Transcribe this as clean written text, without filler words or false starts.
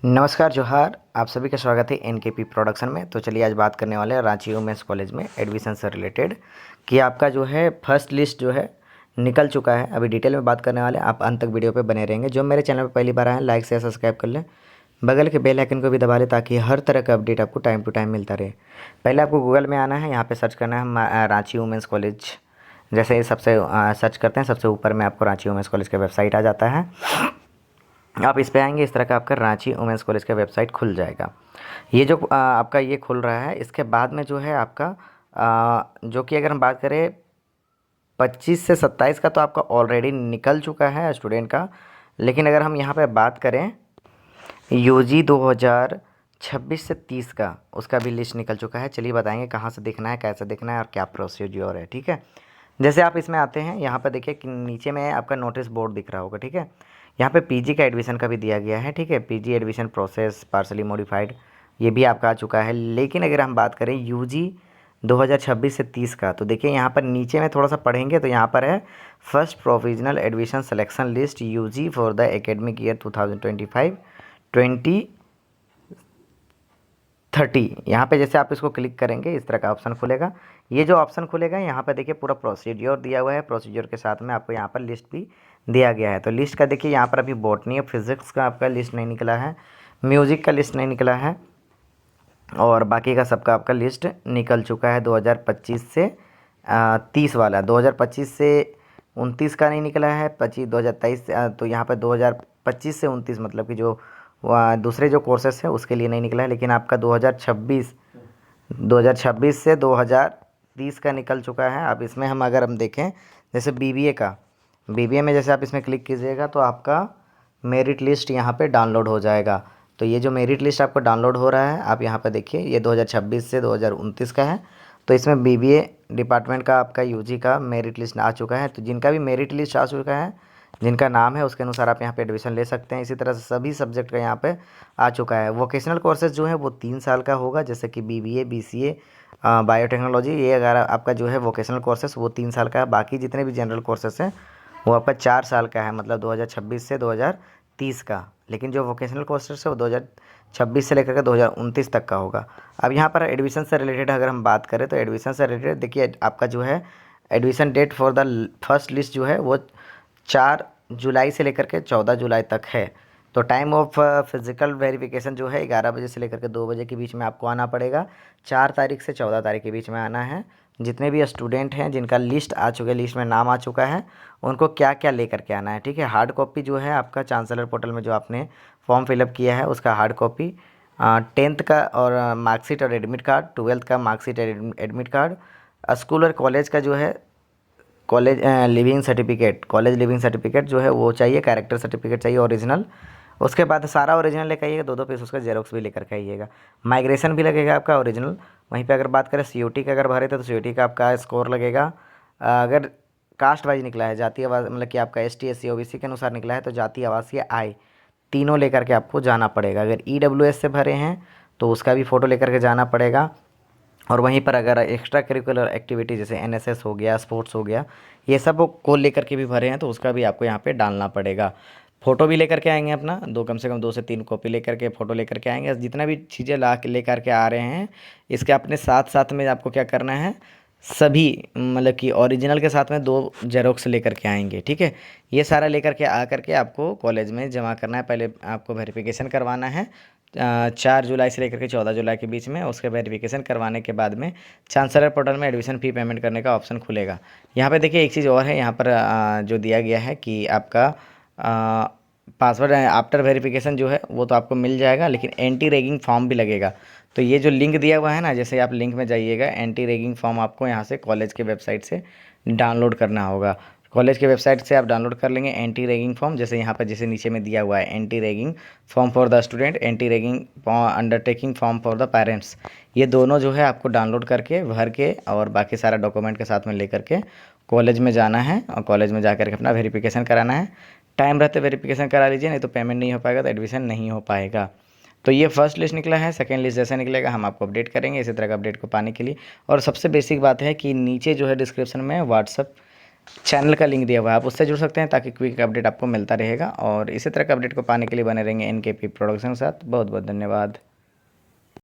नमस्कार जोहार, आप सभी का स्वागत है एनकेपी प्रोडक्शन में। तो चलिए आज बात करने वाले हैं रांची वुमेंस कॉलेज में एडमिशन से रिलेटेड कि आपका जो है फर्स्ट लिस्ट जो है निकल चुका है। अभी डिटेल में बात करने वाले हैं, आप अंत तक वीडियो पे बने रहेंगे। जो मेरे चैनल पर पहली बार आए हैं, लाइक शेयर सब्सक्राइब कर लें, बगल के बेल आइकन को भी दबा लें ताकि हर तरह का अपडेट आपको टाइम टू टाइम मिलता रहे। पहले आपको गूगल में आना है, यहाँ पर सर्च करना है रांची वुमेंस कॉलेज। जैसे ये सबसे सर्च करते हैं, सबसे ऊपर में आपको रांची वुमेंस कॉलेज का वेबसाइट आ जाता है। आप इस पे आएंगे, इस तरह का आपका रांची वुमेंस कॉलेज का वेबसाइट खुल जाएगा। ये जो आपका ये खुल रहा है, इसके बाद में जो है आपका जो कि अगर हम बात करें 25 से 27 का तो आपका ऑलरेडी निकल चुका है स्टूडेंट का। लेकिन अगर हम यहाँ पे बात करें यूजी 2026 से 30 का, उसका भी लिस्ट निकल चुका है। चलिए बताएंगे कहाँ से देखना है, कैसे देखना है और क्या प्रोसीजर है। ठीक है, जैसे आप इसमें आते हैं, यहाँ पर देखिए कि नीचे में आपका नोटिस बोर्ड दिख रहा होगा। ठीक है, यहाँ पे पीजी का एडमिशन का भी दिया गया है। ठीक है, PG admission process partially modified, ये भी आपका आ चुका है। लेकिन अगर हम बात करें यूजी 2026 से 30 का, तो देखिए यहाँ पर नीचे में थोड़ा सा पढ़ेंगे तो यहाँ पर है first provisional admission selection list UG for the academic year 2025-2030। यहाँ पे जैसे आप इसको क्लिक करेंगे, इस तरह का ऑप्शन खुलेगा। ये जो ऑप्शन खुलेगा, यहाँ पे देखिए पूरा प्रोसीजर दिया हुआ है। प्रोसीजर के साथ में आपको यहाँ पर लिस्ट भी दिया गया है। तो लिस्ट का देखिए यहाँ पर अभी बॉटनी और फिजिक्स का आपका लिस्ट नहीं निकला है, म्यूज़िक का लिस्ट नहीं निकला है, और बाकी का सबका आपका लिस्ट निकल चुका है। 2025 से 30 वाला, 2025 से 29 का नहीं निकला है। 2023 तो यहाँ पर 2025 से 29 मतलब कि जो दूसरे जो कोर्सेस है उसके लिए नहीं निकला है। लेकिन आपका 2026 से 2030 का निकल चुका है। अब इसमें अगर हम देखें जैसे बीबीए का, बीबीए में जैसे आप इसमें क्लिक कीजिएगा तो आपका मेरिट लिस्ट यहाँ पे डाउनलोड हो जाएगा। तो ये जो मेरिट लिस्ट आपको डाउनलोड हो रहा है, आप यहाँ पे देखिए, ये 2026 से 2029 का है। तो इसमें बीबीए डिपार्टमेंट का आपका यूजी का मेरिट लिस्ट आ चुका है। तो जिनका भी मेरिट लिस्ट आ चुका है, जिनका नाम है, उसके अनुसार आप यहाँ पे एडमिशन ले सकते हैं। इसी तरह से सभी सब्जेक्ट का यहाँ पे आ चुका है। वोकेशनल कोर्सेज जो है वो 3 साल का होगा, जैसे कि बीबीए, बीसीए, बायोटेक्नोलॉजी। ये अगर आपका जो है वोकेशनल कोर्सेज वो 3 साल का है। बाकी जितने भी जनरल कोर्सेज हैं वो आपका 4 साल का है, मतलब 2026 से 2030 का। लेकिन जो वोकेशनल कोर्सेज है वो 2026 से लेकर के 2029 तक का होगा। अब यहाँ पर एडमिशन से रिलेटेड अगर हम बात करें तो एडमिशन से रिलेटेड देखिए आपका जो है admission date for the first list जो है वो 4 जुलाई से लेकर के 14 जुलाई तक है। तो टाइम ऑफ फिज़िकल वेरिफिकेशन जो है 11 बजे से लेकर के 2 बजे के बीच में आपको आना पड़ेगा। 4 तारीख से 14 तारीख के बीच में आना है। जितने भी स्टूडेंट हैं जिनका लिस्ट आ चुका है, लिस्ट में नाम आ चुका है, उनको क्या क्या लेकर के आना है। ठीक है, हार्ड कॉपी जो है आपका चांसलर पोर्टल में जो आपने फॉर्म फिलअप किया है उसका हार्ड कॉपी, 10th का और मार्कशीट और एडमिट कार्ड, 12th का मार्कशीट एडमिट कार्ड, स्कूल और कॉलेज का जो है college leaving certificate, college leaving certificate जो है वो चाहिए, कैरेक्टर सर्टिफिकेट चाहिए ओरिजिनल। उसके बाद सारा ओरिजिनल लेकर आइएगा, 2-2 पीस उसका जेरोक्स भी लेकर के आइएगा। माइग्रेशन भी लगेगा आपका ओरिजिनल। वहीं पे अगर बात करें सीयूटी का, अगर भरे थे तो सीयूटी का आपका स्कोर लगेगा। अगर कास्ट वाइज निकला है, जाति आवास मतलब कि आपका एसटी एससी ओबीसी के अनुसार निकला है, तो जाति आवासीय आय तीनों लेकर के आपको जाना पड़ेगा। अगर ईडब्ल्यूएस से भरे हैं तो उसका भी फ़ोटो लेकर के जाना पड़ेगा। और वहीं पर अगर एक्स्ट्रा करिकुलर एक्टिविटी जैसे एनएसएस हो गया, स्पोर्ट्स हो गया, ये सब को लेकर के भी भरे हैं तो उसका भी आपको यहाँ पे डालना पड़ेगा। फ़ोटो भी लेकर के आएंगे अपना, कम से कम 2 से 3 कॉपी लेकर के फ़ोटो लेकर के आएंगे। जितना भी चीज़ें ला के लेकर के आ रहे हैं, इसके अपने साथ साथ में आपको क्या करना है, सभी मतलब कि ओरिजिनल के साथ में 2 जेरोक्स लेकर के आएंगे। ठीक है, ये सारा लेकर के आ करके आपको कॉलेज में जमा करना है। पहले आपको वेरिफिकेशन करवाना है 4 जुलाई से लेकर के 14 जुलाई के बीच में। उसके वेरिफिकेशन करवाने के बाद में चांसलर पोर्टल में एडमिशन फ़ी पेमेंट करने का ऑप्शन खुलेगा। यहाँ पे देखिए एक चीज़ और है, यहाँ पर जो दिया गया है कि आपका पासवर्ड आफ्टर वेरिफिकेशन जो है वो तो आपको मिल जाएगा, लेकिन एंटी रैगिंग फॉर्म भी लगेगा। तो ये जो लिंक दिया हुआ है ना, जैसे आप लिंक में जाइएगा, एंटी रैगिंग फॉर्म आपको यहाँ से कॉलेज के वेबसाइट से डाउनलोड करना होगा। कॉलेज के वेबसाइट से आप डाउनलोड कर लेंगे एंटी रैगिंग फॉर्म। जैसे यहाँ पर जैसे नीचे में दिया हुआ है anti ragging form for the student, anti ragging undertaking form for the parents, ये दोनों जो है आपको डाउनलोड करके भर के और बाकी सारा डॉक्यूमेंट के साथ में लेकर के कॉलेज में जाना है और कॉलेज में जा कर के अपना वेरिफिकेशन कराना है। टाइम रहते वेरिफिकेशन करा लीजिए, नहीं तो पेमेंट नहीं हो पाएगा तो एडमिशन नहीं हो पाएगा। तो ये फर्स्ट लिस्ट निकला है। सेकंड लिस्ट जैसे निकलेगा हम आपको अपडेट करेंगे इसी तरह का अपडेट को पाने के लिए। और सबसे बेसिक बात है कि नीचे जो है डिस्क्रिप्शन में व्हाट्सअप चैनल का लिंक दिया हुआ है, आप उससे जुड़ सकते हैं ताकि क्विक अपडेट आपको मिलता रहेगा। और इसी तरह का अपडेट को पाने के लिए बने रहेंगे एनकेपी प्रोडक्शन के साथ। बहुत बहुत धन्यवाद।